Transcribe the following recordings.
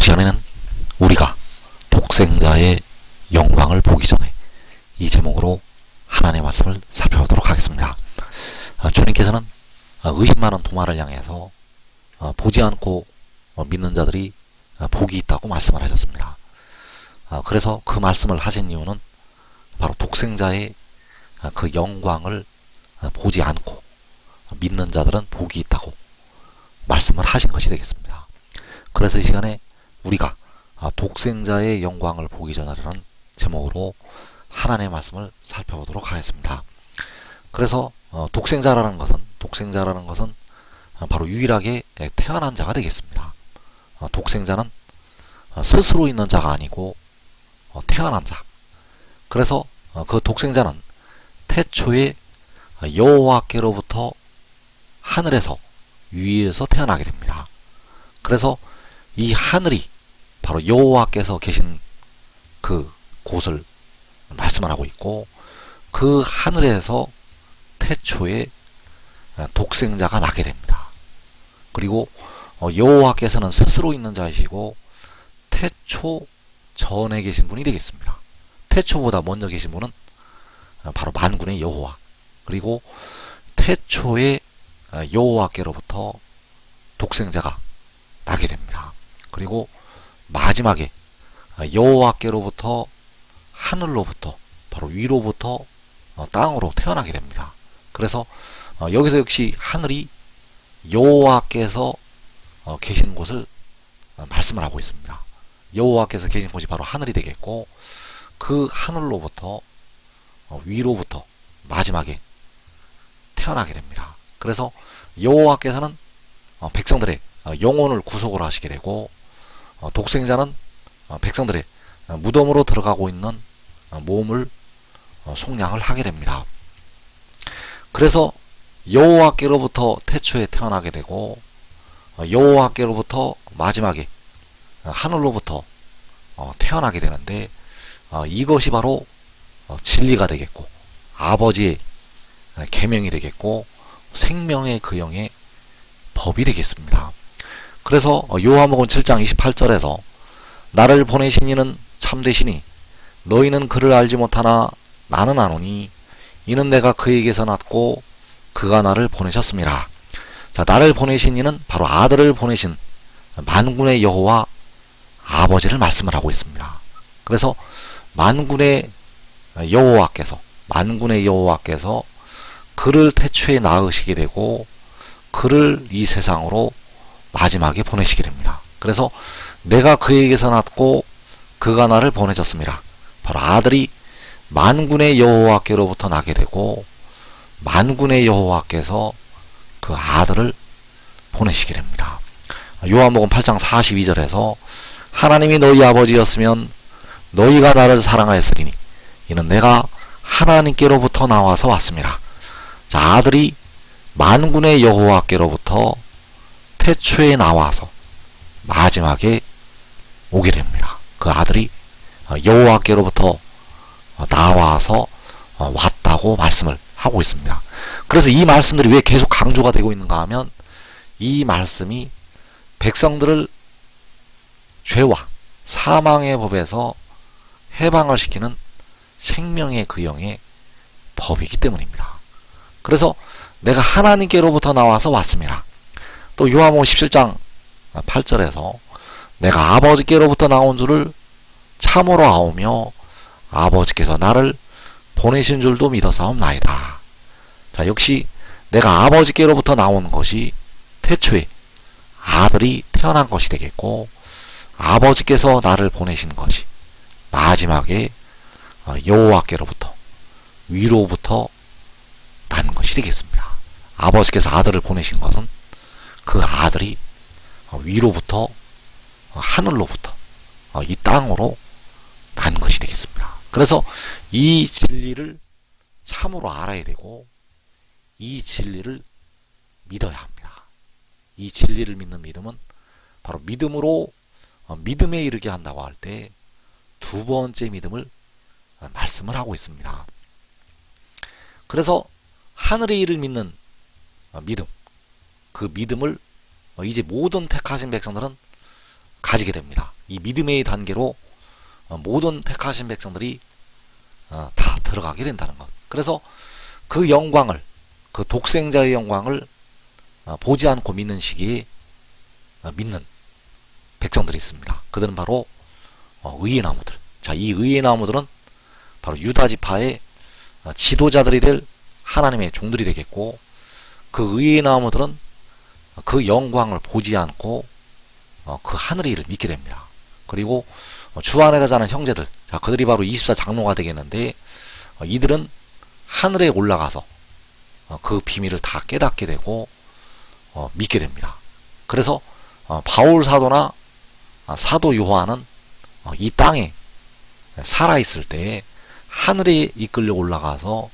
시간에는 우리가 독생자의 영광을 보기 전에 이 제목으로 하나님의 말씀을 살펴보도록 하겠습니다. 주님께서는 의심 많은 도마를 향해서 보지 않고 믿는 자들이 복이 있다고 말씀을 하셨습니다. 그래서 그 말씀을 하신 이유는 바로 독생자의 그 영광을 보지 않고 믿는 자들은 복이 있다고 말씀을 하신 것이 되겠습니다. 그래서 이 시간에 우리가 독생자의 영광을 보기 전에라는 제목으로 하나님의 말씀을 살펴보도록 하겠습니다. 그래서 독생자라는 것은 바로 유일하게 태어난 자가 되겠습니다. 독생자는 스스로 있는 자가 아니고 태어난 자. 그래서 그 독생자는 태초에 여호와께로부터 하늘에서 위에서 태어나게 됩니다. 그래서 이 하늘이 바로 여호와께서 계신 그 곳을 말씀을 하고 있고, 그 하늘에서 태초에 독생자가 나게 됩니다. 그리고 여호와께서는 스스로 있는 자이시고 태초 전에 계신 분이 되겠습니다. 태초보다 먼저 계신 분은 바로 만군의 여호와, 그리고 태초에 여호와께로부터 독생자가 나게 됩니다. 그리고 마지막에 여호와께로부터 하늘로부터 바로 위로부터 땅으로 태어나게 됩니다. 그래서 여기서 역시 하늘이 여호와께서 계신 곳을 말씀을 하고 있습니다. 여호와께서 계신 곳이 바로 하늘이 되겠고, 그 하늘로부터 위로부터 마지막에 태어나게 됩니다. 그래서 여호와께서는 백성들의 영혼을 구속을 하시게 되고, 독생자는 백성들의 무덤으로 들어가고 있는 몸을 속량을 하게 됩니다. 그래서 여호와께로부터 태초에 태어나게 되고, 여호와께로부터 마지막에 하늘로부터 태어나게 되는데, 이것이 바로 진리가 되겠고 아버지의 계명이 되겠고 생명의 그 영의 법이 되겠습니다. 그래서 요한복음 7장 28절에서 나를 보내신 이는 참되시니 너희는 그를 알지 못하나 나는 아노니 이는 내가 그에게서 났고 그가 나를 보내셨습니다. 자, 나를 보내신 이는 바로 아들을 보내신 만군의 여호와 아버지를 말씀을 하고 있습니다. 그래서 만군의 여호와께서 그를 태초에 낳으시게 되고 그를 이 세상으로 마지막에 보내시게 됩니다. 그래서 내가 그에게서 났고 그가 나를 보내셨습니다. 바로 아들이 만군의 여호와께로부터 나게 되고 만군의 여호와께서 그 아들을 보내시게 됩니다. 요한복음 8장 42절에서 하나님이 너희 아버지였으면 너희가 나를 사랑하였으리니 이는 내가 하나님께로부터 나와서 왔습니다. 자, 아들이 만군의 여호와께로부터 태초에 나와서 마지막에 오게 됩니다. 그 아들이 여호와께로부터 나와서 왔다고 말씀을 하고 있습니다. 그래서 이 말씀들이 왜 계속 강조가 되고 있는가 하면, 이 말씀이 백성들을 죄와 사망의 법에서 해방을 시키는 생명의 그 영의 법이기 때문입니다. 그래서 내가 하나님께로부터 나와서 왔습니다. 또 요한복음 17장 8절에서 내가 아버지께로부터 나온 줄을 참으로 아오며 아버지께서 나를 보내신 줄도 믿어사옵나이다. 자, 역시 내가 아버지께로부터 나온 것이 태초에 아들이 태어난 것이 되겠고, 아버지께서 나를 보내신 것이 마지막에 여호와께로부터 위로부터 난 것이 되겠습니다. 아버지께서 아들을 보내신 것은 그 아들이 위로부터 하늘로부터 이 땅으로 난 것이 되겠습니다. 그래서 이 진리를 참으로 알아야 되고 이 진리를 믿어야 합니다. 이 진리를 믿는 믿음은 바로 믿음으로 믿음에 이르게 한다고 할 때 두 번째 믿음을 말씀을 하고 있습니다. 그래서 하늘의 일을 믿는 믿음, 그 믿음을 이제 모든 택하신 백성들은 가지게 됩니다. 이 믿음의 단계로 모든 택하신 백성들이 다 들어가게 된다는 것. 그래서 그 영광을, 그 독생자의 영광을 보지 않고 믿는 시기에 믿는 백성들이 있습니다. 그들은 바로 의의 나무들. 자, 이 의의 나무들은 바로 유다 지파의 지도자들이 될 하나님의 종들이 되겠고, 그 의의 나무들은 그 영광을 보지 않고 그 하늘의 일을 믿게 됩니다. 그리고 주 안에서 자는 형제들, 자, 그들이 바로 24장로가 되겠는데, 이들은 하늘에 올라가서 그 비밀을 다 깨닫게 되고 믿게 됩니다. 그래서 바울 사도나 사도 요한은 이 땅에 살아있을 때 하늘에 이끌려 올라가서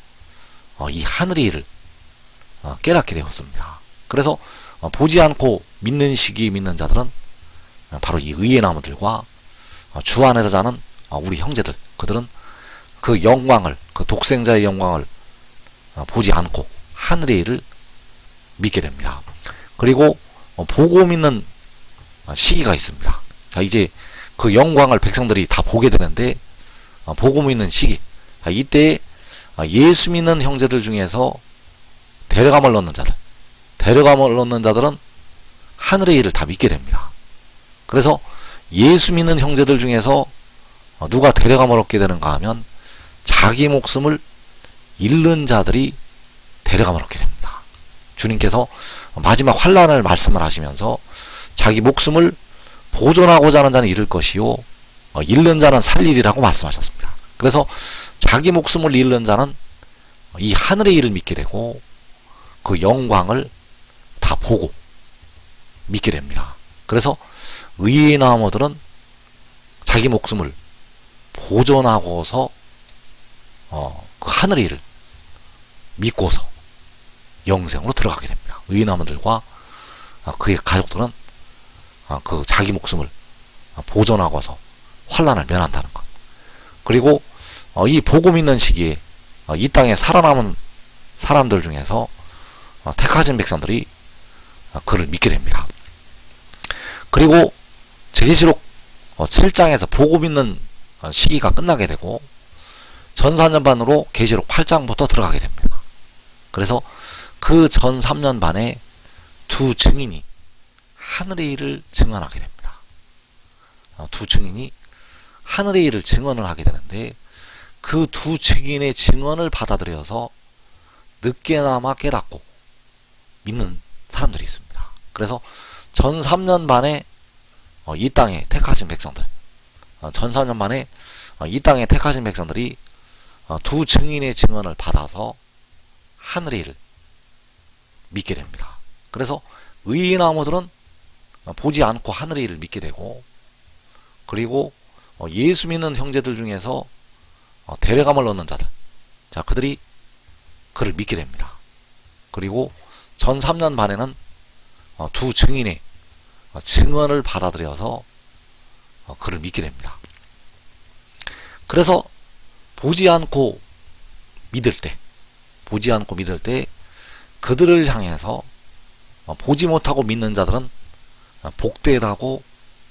이 하늘의 일을 깨닫게 되었습니다. 그래서 보지 않고 믿는 시기에 믿는 자들은 바로 이 의의 나무들과 주 안에서 자는 우리 형제들, 그들은 그 영광을, 그 독생자의 영광을 보지 않고 하늘의 일을 믿게 됩니다. 그리고 보고 믿는 시기가 있습니다. 자, 이제 그 영광을 백성들이 다 보게 되는데, 보고 믿는 시기. 자, 이때 예수 믿는 형제들 중에서 데려감을 얻는 자들은 하늘의 일을 다 믿게 됩니다. 그래서 예수 믿는 형제들 중에서 누가 데려감을 얻게 되는가 하면 자기 목숨을 잃는 자들이 데려감을 얻게 됩니다. 주님께서 마지막 환난을 말씀을 하시면서 자기 목숨을 보존하고자 하는 자는 잃을 것이요 잃는 자는 살리리라고 말씀하셨습니다. 그래서 자기 목숨을 잃는 자는 이 하늘의 일을 믿게 되고 그 영광을 다 보고 믿게 됩니다. 그래서 의의 나무들은 자기 목숨을 보존하고서 그 하늘의 일을 믿고서 영생으로 들어가게 됩니다. 의의 나무들과 그의 가족들은 그 자기 목숨을 보존하고서 환난을 면한다는 것. 그리고 이 보고 믿는 시기에 이 땅에 살아남은 사람들 중에서 택하신 백성들이 그를 믿게 됩니다. 그리고 계시록 7장에서 보고 믿는 시기가 끝나게 되고 전 4년 반으로 계시록 8장부터 들어가게 됩니다. 그래서 그 전 3년 반에 두 증인이 하늘의 일을 증언하게 됩니다. 두 증인이 하늘의 일을 증언을 하게 되는데, 그 두 증인의 증언을 받아들여서 늦게나마 깨닫고 믿는 사람들이 있습니다. 그래서 전 3년 반에 이 땅에 택하신 백성들, 전 4년 만에 이 땅에 택하신 백성들이 두 증인의 증언을 받아서 하늘의 일을 믿게 됩니다. 그래서 의의 나무들은 보지 않고 하늘의 일을 믿게 되고, 그리고 예수 믿는 형제들 중에서 데려감을 얻는 자들, 자, 그들이 그를 믿게 됩니다. 그리고 전 3년 반에는 두 증인의 증언을 받아들여서 그를 믿게 됩니다. 그래서 보지 않고 믿을 때 그들을 향해서 보지 못하고 믿는 자들은 복되라고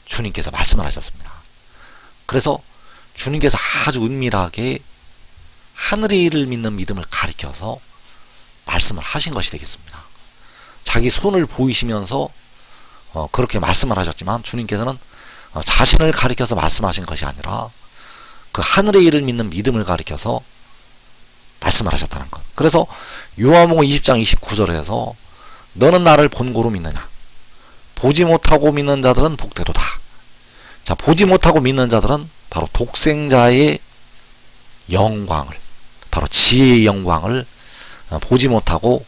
주님께서 말씀을 하셨습니다. 그래서 주님께서 아주 은밀하게 하늘의 일을 믿는 믿음을 가리켜서 말씀을 하신 것이 되겠습니다. 자기 손을 보이시면서 그렇게 말씀을 하셨지만, 주님께서는 자신을 가리켜서 말씀하신 것이 아니라 그 하늘의 일을 믿는 믿음을 가리켜서 말씀을 하셨다는 것. 그래서 요한복음 20장 29절에서 너는 나를 본고로 믿느냐, 보지 못하고 믿는 자들은 복되도다. 자, 보지 못하고 믿는 자들은 바로 독생자의 영광을, 바로 지혜의 영광을 보지 못하고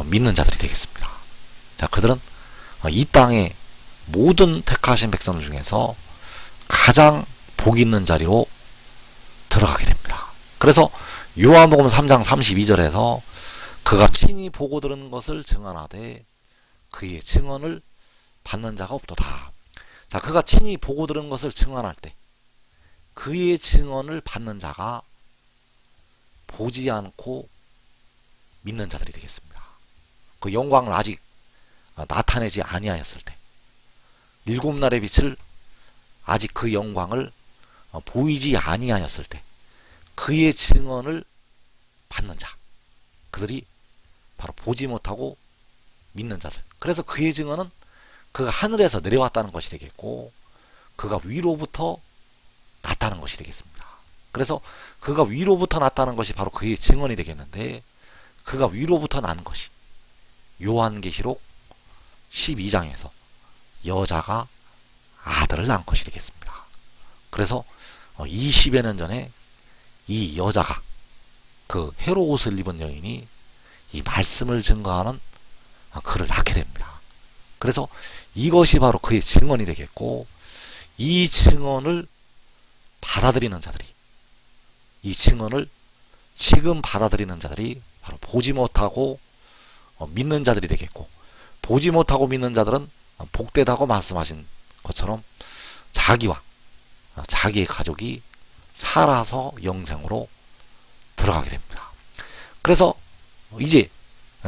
믿는 자들이 되겠습니다. 자, 그들은 이 땅의 모든 택하신 백성들 중에서 가장 복 있는 자리로 들어가게 됩니다. 그래서 요한복음 3장 32절에서 그가 친히 보고 들은 것을 증언하되 그의 증언을 받는 자가 없도다. 자, 그가 친히 보고 들은 것을 증언할 때 그의 증언을 받는 자가 보지 않고 믿는 자들이 되겠습니다. 그 영광을 아직 나타내지 아니하였을 때, 일곱 날의 빛을 아직 그 영광을 보이지 아니하였을 때 그의 증언을 받는 자, 그들이 바로 보지 못하고 믿는 자들. 그래서 그의 증언은 그가 하늘에서 내려왔다는 것이 되겠고 그가 위로부터 났다는 것이 되겠습니다. 그래서 그가 위로부터 났다는 것이 바로 그의 증언이 되겠는데, 그가 위로부터 난 것이 요한계시록 12장에서 여자가 아들을 낳은 것이 되겠습니다. 그래서 20여 년 전에 이 여자가, 그 헤로 옷을 입은 여인이 이 말씀을 증거하는 그를 낳게 됩니다. 그래서 이것이 바로 그의 증언이 되겠고, 이 증언을 받아들이는 자들이, 이 증언을 지금 받아들이는 자들이 바로 보지 못하고 믿는 자들이 되겠고, 보지 못하고 믿는 자들은 복되다고 말씀하신 것처럼 자기와 자기의 가족이 살아서 영생으로 들어가게 됩니다. 그래서 이제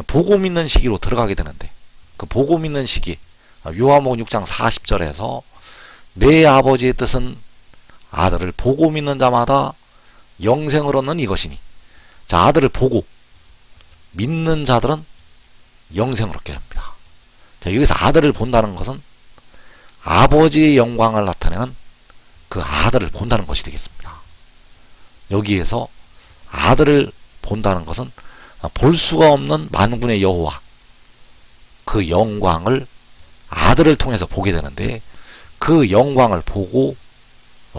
보고 믿는 시기로 들어가게 되는데, 그 보고 믿는 시기, 요한복음 6장 40절에서 내 아버지의 뜻은 아들을 보고 믿는 자마다 영생을 얻는 이것이니, 자, 아들을 보고 믿는 자들은 영생을 얻게 됩니다. 자, 여기서 아들을 본다는 것은 아버지의 영광을 나타내는 그 아들을 본다는 것이 되겠습니다. 여기에서 아들을 본다는 것은 볼 수가 없는 만군의 여호와, 그 영광을 아들을 통해서 보게 되는데, 그 영광을 보고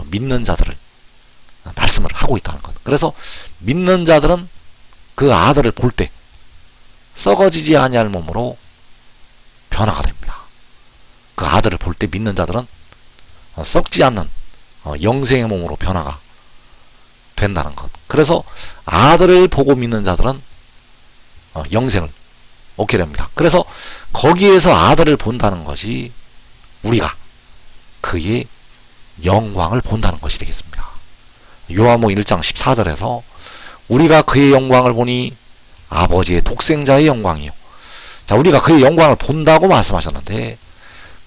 믿는 자들을 말씀을 하고 있다는 것. 그래서 믿는 자들은 그 아들을 볼 때 썩어지지 아니할 몸으로 변화가 됩니다. 그 아들을 볼 때 믿는 자들은 썩지 않는 영생의 몸으로 변화가 된다는 것. 그래서 아들을 보고 믿는 자들은 영생을 얻게 됩니다. 그래서 거기에서 아들을 본다는 것이 우리가 그의 영광을 본다는 것이 되겠습니다. 요한복음 1장 14절에서 우리가 그의 영광을 보니 아버지의 독생자의 영광이요. 자, 우리가 그의 영광을 본다고 말씀하셨는데,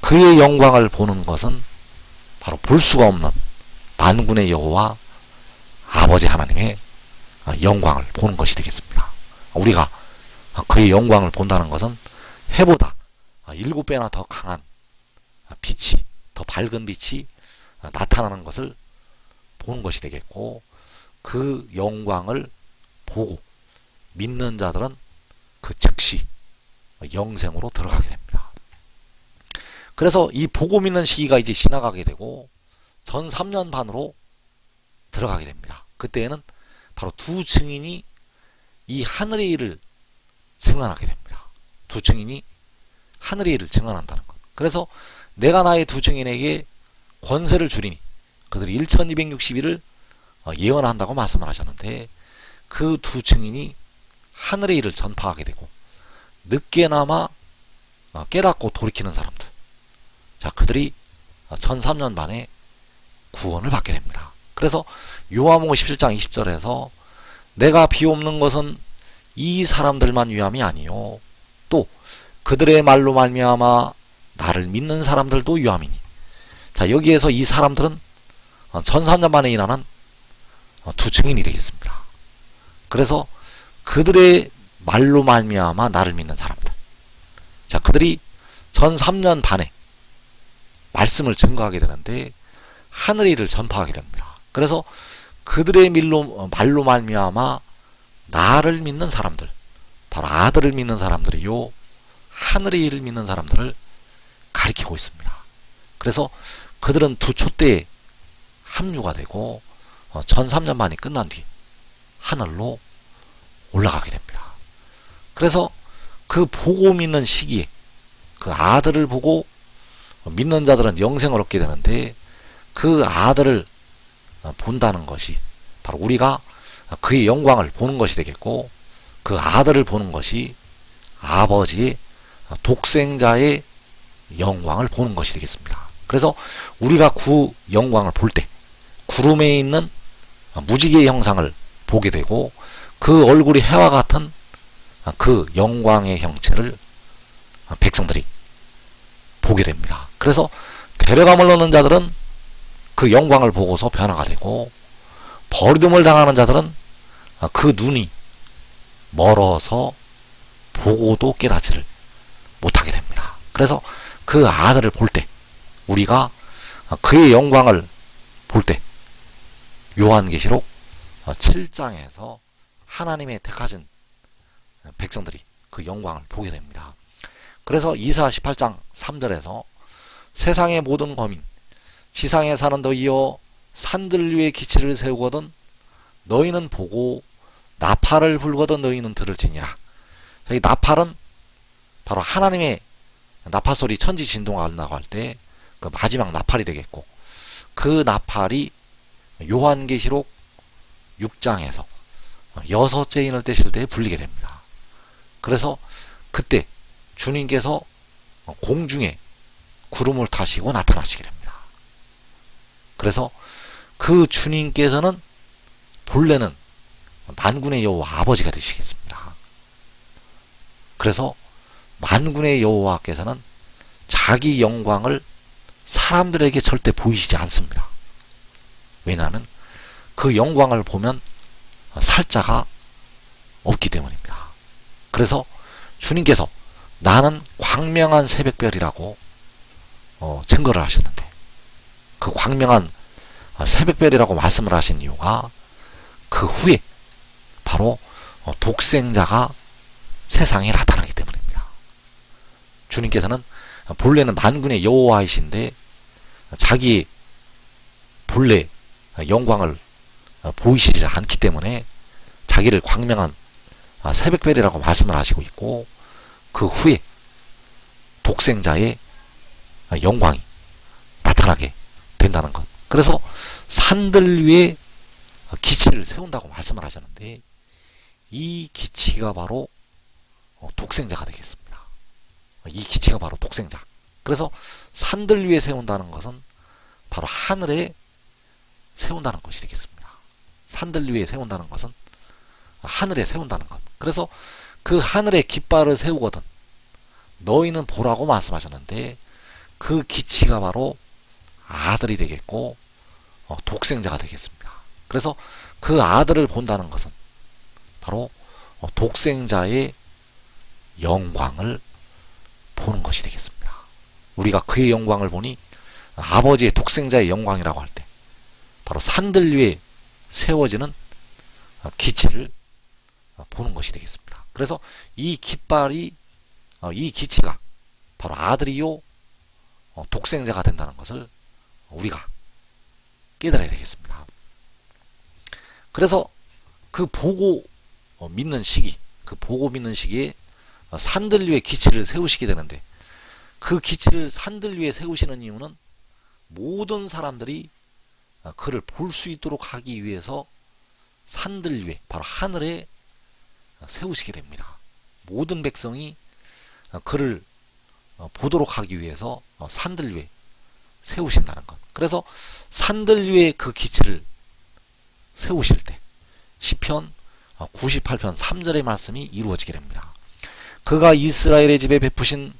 그의 영광을 보는 것은 바로 볼 수가 없는 만군의 여호와 아버지 하나님의 영광을 보는 것이 되겠습니다. 우리가 그의 영광을 본다는 것은 해보다 7배나 더 강한 빛이, 더 밝은 빛이 나타나는 것을 보는 것이 되겠고, 그 영광을 보고 믿는 자들은 그 즉시 영생으로 들어가게 됩니다. 그래서 이 보고 믿는 시기가 이제 지나가게 되고 전 3년 반으로 들어가게 됩니다. 그때에는 바로 두 증인이 이 하늘의 일을 증언하게 됩니다. 두 증인이 하늘의 일을 증언한다는 것. 그래서 내가 나의 두 증인에게 권세를 주리니, 그들이 1260일을 예언한다고 말씀을 하셨는데, 그 두 증인이 하늘의 일을 전파하게 되고 늦게나마 깨닫고 돌이키는 사람들, 자, 그들이 1003년 만에 구원을 받게 됩니다. 그래서 요한복음 17장 20절에서 내가 비옵는 것은 이 사람들만 위함이 아니요 또 그들의 말로 말미암아 나를 믿는 사람들도 위함이니. 자, 여기에서 이 사람들은 1003년 만에 일어난 두 증인이 되겠습니다. 그래서 그들의 말로 말미암아 나를 믿는 사람들, 자, 그들이 전 3년 반에 말씀을 증거하게 되는데 하늘의 일을 전파하게 됩니다. 그래서 그들의 말로 말미암아 나를 믿는 사람들, 바로 아들을 믿는 사람들이요 하늘의 일을 믿는 사람들을 가리키고 있습니다. 그래서 그들은 두 촛대에 합류가 되고 1003년 만이 끝난 뒤 하늘로 올라가게 됩니다. 그래서 그 보고 믿는 시기에 그 아들을 보고 믿는 자들은 영생을 얻게 되는데, 그 아들을 본다는 것이 바로 우리가 그의 영광을 보는 것이 되겠고, 그 아들을 보는 것이 아버지의 독생자의 영광을 보는 것이 되겠습니다. 그래서 우리가 그 영광을 볼 때 구름에 있는 무지개의 형상을 보게 되고, 그 얼굴이 해와 같은 그 영광의 형체를 백성들이 보게 됩니다. 그래서 데려감을 얻는 자들은 그 영광을 보고서 변화가 되고, 버림을 당하는 자들은 그 눈이 멀어서 보고도 깨닫지를 못하게 됩니다. 그래서 그 아들을 볼 때, 우리가 그의 영광을 볼 때, 요한계시록 7장에서 하나님의 택하신 백성들이 그 영광을 보게 됩니다. 그래서 이사야 18장 3절에서 세상의 모든 거민, 지상에 사는 너희여 산들 위에 기치를 세우거든 너희는 보고 나팔을 불거든 너희는 들을지니라. 이 나팔은 바로 하나님의 나팔소리, 천지 진동한다고 할 때 그 마지막 나팔이 되겠고, 그 나팔이 요한계시록 6장에서 여섯째 인을 떼실 때 불리게 됩니다. 그래서 그때 주님께서 공중에 구름을 타시고 나타나시게 됩니다. 그래서 그 주님께서는 본래는 만군의 여호와 아버지가 되시겠습니다. 그래서 만군의 여호와께서는 자기 영광을 사람들에게 절대 보이시지 않습니다. 왜냐하면 그 영광을 보면 살 자가 없기 때문입니다. 그래서 주님께서 나는 광명한 새벽별이라고 증거를 하셨는데, 그 광명한 새벽별이라고 말씀을 하신 이유가 그 후에 바로 독생자가 세상에 나타나기 때문입니다. 주님께서는 본래는 만군의 여호와이신데 자기 본래 영광을 보이시지 않기 때문에 자기를 광명한 새벽별이라고 말씀을 하시고 있고, 그 후에 독생자의 영광이 나타나게 된다는 것. 그래서 산들 위에 기치를 세운다고 말씀을 하셨는데, 이 기치가 바로 독생자가 되겠습니다. 이 기치가 바로 독생자. 그래서 산들 위에 세운다는 것은 바로 하늘에 세운다는 것이 되겠습니다. 산들 위에 세운다는 것은 하늘에 세운다는 것. 그래서 그 하늘에 깃발을 세우거든 너희는 보라고 말씀하셨는데, 그 기치가 바로 아들이 되겠고 독생자가 되겠습니다. 그래서 그 아들을 본다는 것은 바로 독생자의 영광을 보는 것이 되겠습니다. 우리가 그의 영광을 보니 아버지의 독생자의 영광이라고 할 때 바로 산들 위에 세워지는 기치를 보는 것이 되겠습니다. 그래서 이 깃발이, 이 기치가 바로 아들이요 독생자가 된다는 것을 우리가 깨달아야 되겠습니다. 그래서 그 보고 믿는 시기, 그 보고 믿는 시기에 산들 위에 기치를 세우시게 되는데, 그 기치를 산들 위에 세우시는 이유는 모든 사람들이 그를 볼 수 있도록 하기 위해서 산들 위에, 바로 하늘에 세우시게 됩니다. 모든 백성이 그를 보도록 하기 위해서 산들 위에 세우신다는 것. 그래서 산들 위에 그 기치를 세우실 때 시편 98편 3절의 말씀이 이루어지게 됩니다. 그가 이스라엘의 집에 베푸신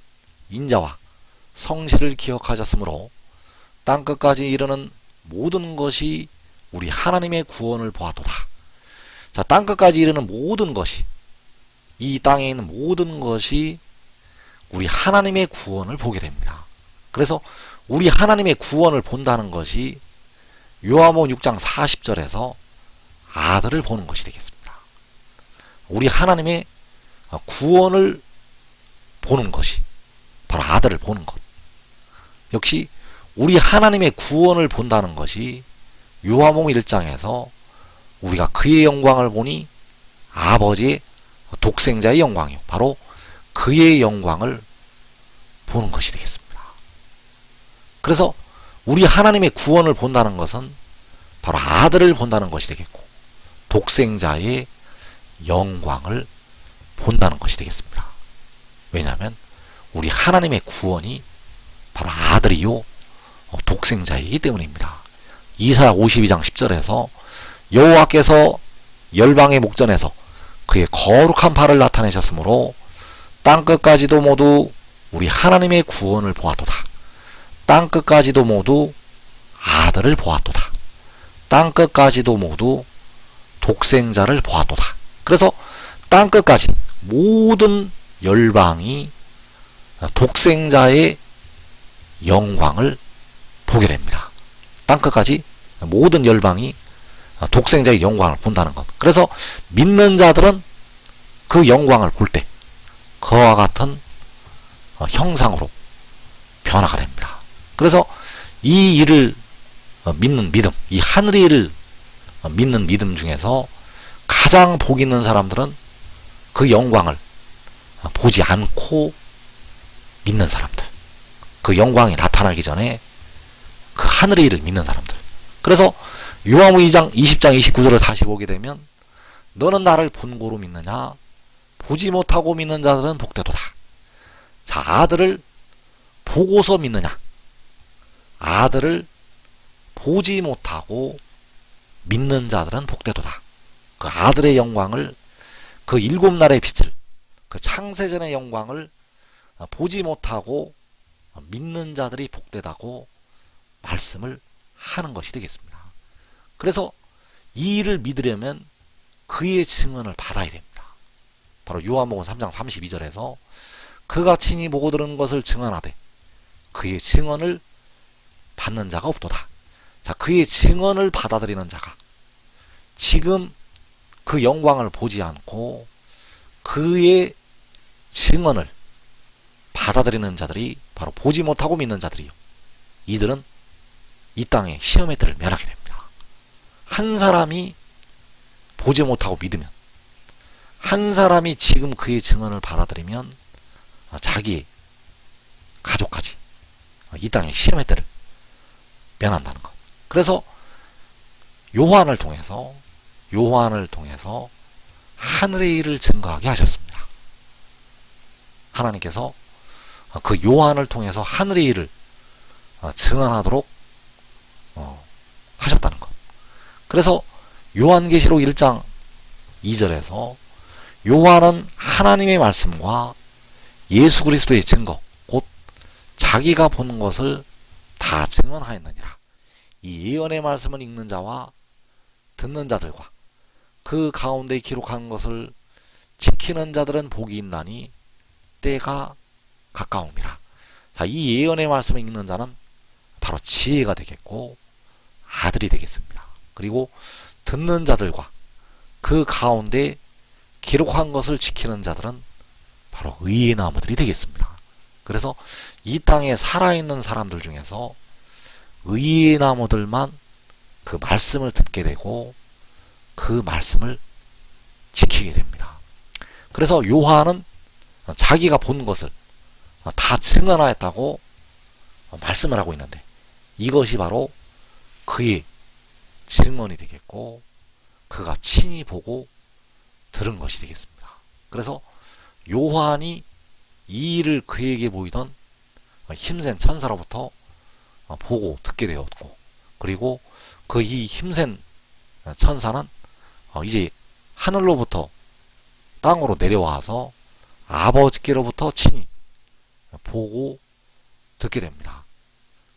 인자와 성실을 기억하셨으므로 땅끝까지 이르는 모든 것이 우리 하나님의 구원을 보았도다. 자, 땅끝까지 이르는 모든 것이, 이 땅에 있는 모든 것이 우리 하나님의 구원을 보게 됩니다. 그래서 우리 하나님의 구원을 본다는 것이 요한복음 6장 40절에서 아들을 보는 것이 되겠습니다. 우리 하나님의 구원을 보는 것이 바로 아들을 보는 것. 역시 우리 하나님의 구원을 본다는 것이 요한복음 1장에서 우리가 그의 영광을 보니 아버지의 독생자의 영광이요, 바로 그의 영광을 보는 것이 되겠습니다. 그래서 우리 하나님의 구원을 본다는 것은 바로 아들을 본다는 것이 되겠고, 독생자의 영광을 본다는 것이 되겠습니다. 왜냐하면 우리 하나님의 구원이 바로 아들이요 독생자이기 때문입니다. 이사야 52장 10절에서 여호와께서 열방의 목전에서 그의 거룩한 발을 나타내셨으므로 땅끝까지도 모두 우리 하나님의 구원을 보았도다. 땅끝까지도 모두 아들을 보았도다. 땅끝까지도 모두 독생자를 보았도다. 그래서 땅끝까지 모든 열방이 독생자의 영광을 보게 됩니다. 땅끝까지 모든 열방이 독생자의 영광을 본다는 것. 그래서 믿는 자들은 그 영광을 볼 때 그와 같은 형상으로 변화가 됩니다. 그래서 이 일을 믿는 믿음, 이 하늘의 일을 믿는 믿음 중에서 가장 복 있는 사람들은 그 영광을 보지 않고 믿는 사람들, 그 영광이 나타나기 전에 그 하늘의 일을 믿는 사람들. 그래서 요한복음 2장 20장 29절을 다시 보게 되면 너는 나를 본고로 믿느냐? 보지 못하고 믿는 자들은 복되도다. 자, 아들을 보고서 믿느냐? 아들을 보지 못하고 믿는 자들은 복되도다. 그 아들의 영광을, 그 일곱 날의 빛을, 그 창세전의 영광을 보지 못하고 믿는 자들이 복되다고 말씀을 하는 것이 되겠습니다. 그래서 이 일을 믿으려면 그의 증언을 받아야 됩니다. 바로 요한복음 3장 32절에서 그가 친히 보고 들은 것을 증언하되 그의 증언을 받는 자가 없도다. 자, 그의 증언을 받아들이는 자가, 지금 그 영광을 보지 않고 그의 증언을 받아들이는 자들이 바로 보지 못하고 믿는 자들이요, 이들은 이 땅의 시험의 때를 면하게 됩니다. 한 사람이 보지 못하고 믿으면, 한 사람이 지금 그의 증언을 받아들이면 자기의 가족까지 이 땅의 시험의 때를 면한다는 것. 그래서 요한을 통해서 하늘의 일을 증거하게 하셨습니다. 하나님께서 그 요한을 통해서 하늘의 일을 증언하도록 하셨다는 것. 그래서 요한계시록 1장 2절에서 요한은 하나님의 말씀과 예수 그리스도의 증거, 곧 자기가 본 것을 다 증언하였느니라. 이 예언의 말씀을 읽는 자와 듣는 자들과 그 가운데 기록한 것을 지키는 자들은 복이 있나니 때가 가까움이라. 자, 이 예언의 말씀을 읽는 자는 바로 지혜가 되겠고 아들이 되겠습니다. 그리고 듣는 자들과 그 가운데 기록한 것을 지키는 자들은 바로 의의 나무들이 되겠습니다. 그래서 이 땅에 살아있는 사람들 중에서 의의 나무들만 그 말씀을 듣게 되고 그 말씀을 지키게 됩니다. 그래서 요한은 자기가 본 것을 다 증언하였다고 말씀을 하고 있는데, 이것이 바로 그의 증언이 되겠고 그가 친히 보고 들은 것이 되겠습니다. 그래서 요한이 이 일을 그에게 보이던 힘센 천사로부터 보고 듣게 되었고, 그리고 그 이 힘센 천사는 이제 하늘로부터 땅으로 내려와서 아버지께로부터 친히 보고 듣게 됩니다.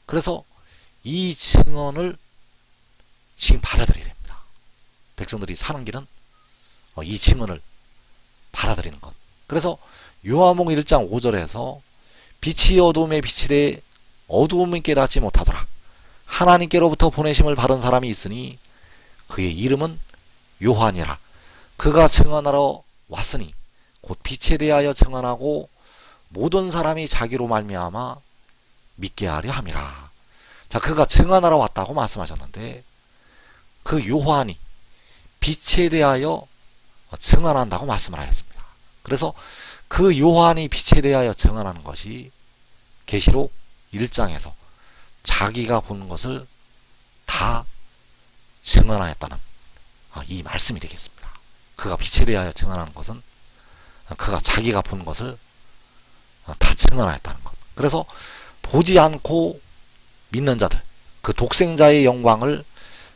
그래서 이 증언을 지금 받아들여야 됩니다. 백성들이 사는 길은 이 증언을 받아들이는 것. 그래서 요한복음 1장 5절에서 빛이 어두움에 비치되 어두움이 깨닫지 못하더라. 하나님께로부터 보내심을 받은 사람이 있으니 그의 이름은 요한이라. 그가 증언하러 왔으니 곧 빛에 대하여 증언하고 모든 사람이 자기로 말미암아 믿게 하려 함이라. 자, 그가 증언하러 왔다고 말씀하셨는데 그 요한이 빛에 대하여 증언한다고 말씀을 하였습니다. 그래서 그 요한이 빛에 대하여 증언하는 것이 계시록 1장에서 자기가 본 것을 다 증언하였다는 이 말씀이 되겠습니다. 그가 빛에 대하여 증언하는 것은 그가 자기가 본 것을 다 증언하였다는 것. 그래서 보지 않고 믿는 자들, 그 독생자의 영광을,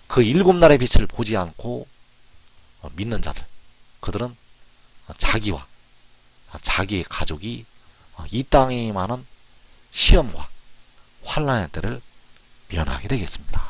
그 일곱 날의 빛을 보지 않고 믿는 자들, 그들은 자기와 자기의 가족이 이 땅에 임하는 시험과 환난의 때를 면하게 되겠습니다.